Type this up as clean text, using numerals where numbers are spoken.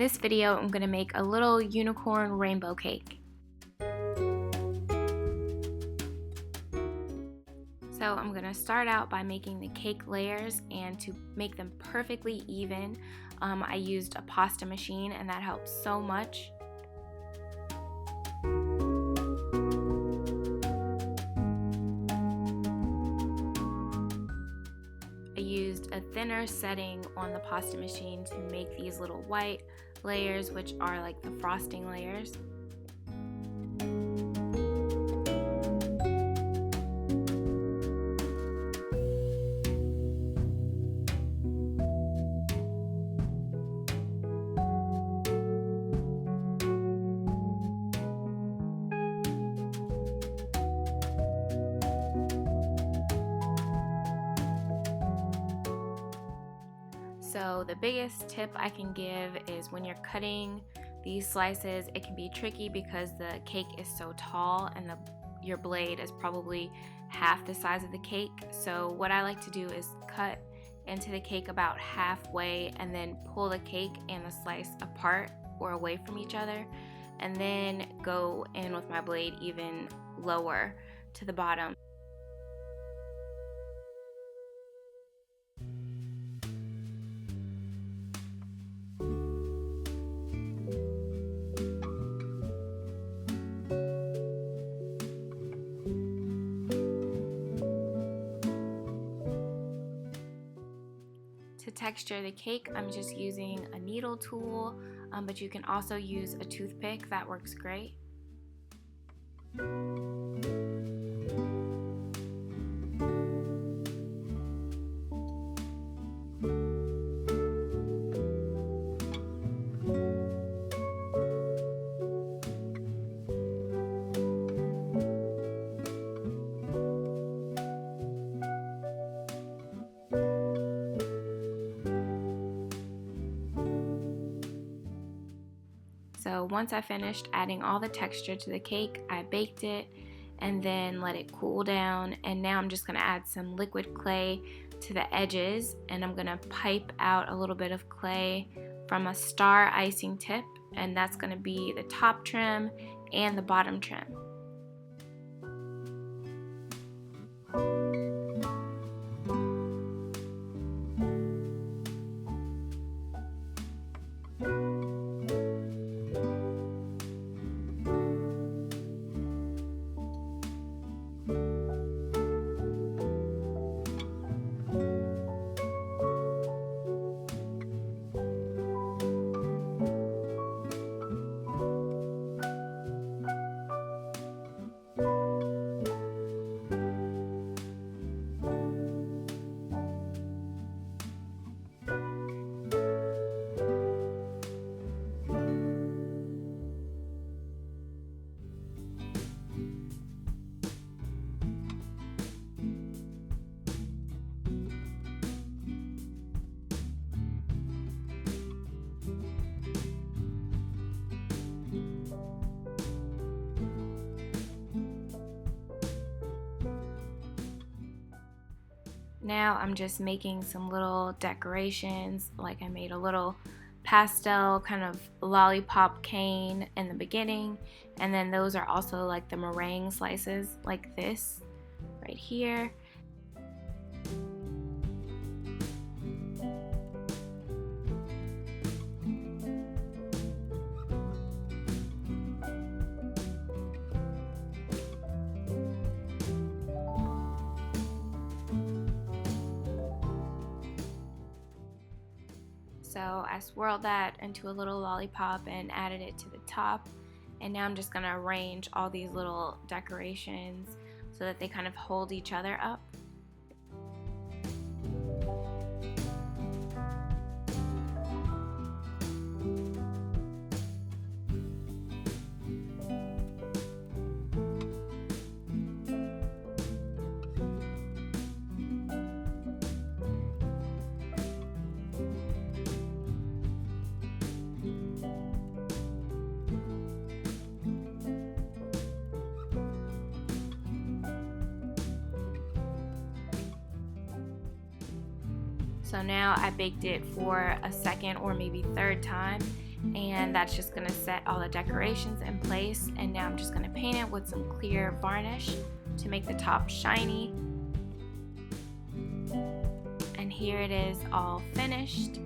this video, I'm going to make a little unicorn rainbow cake. So I'm going to start out by making the cake layers, and to make them perfectly even, I used a pasta machine, and that helps so much. I used a thinner setting on the pasta machine to make these little white layers, which are like the frosting layers. So the biggest tip I can give is when you're cutting these slices, it can be tricky because the cake is so tall and your blade is probably half the size of the cake. So what I like to do is cut into the cake about halfway and then pull the cake and the slice apart or away from each other, and then go in with my blade even lower to the bottom. To texture the cake, I'm just using a needle tool, but you can also use a toothpick. That works great. So once I finished adding all the texture to the cake, I baked it and then let it cool down, and now I'm just going to add some liquid clay to the edges, and I'm going to pipe out a little bit of clay from a star icing tip, and that's going to be the top trim and the bottom trim. Now I'm just making some little decorations, like I made a little pastel kind of lollipop cane in the beginning, and then those are also like the meringue slices like this right here. So I swirled that into a little lollipop and added it to the top, and now I'm just going to arrange all these little decorations so that they kind of hold each other up. So now I baked it for a second or maybe third time, and that's just going to set all the decorations in place. And now I'm just going to paint it with some clear varnish to make the top shiny. And here it is all finished.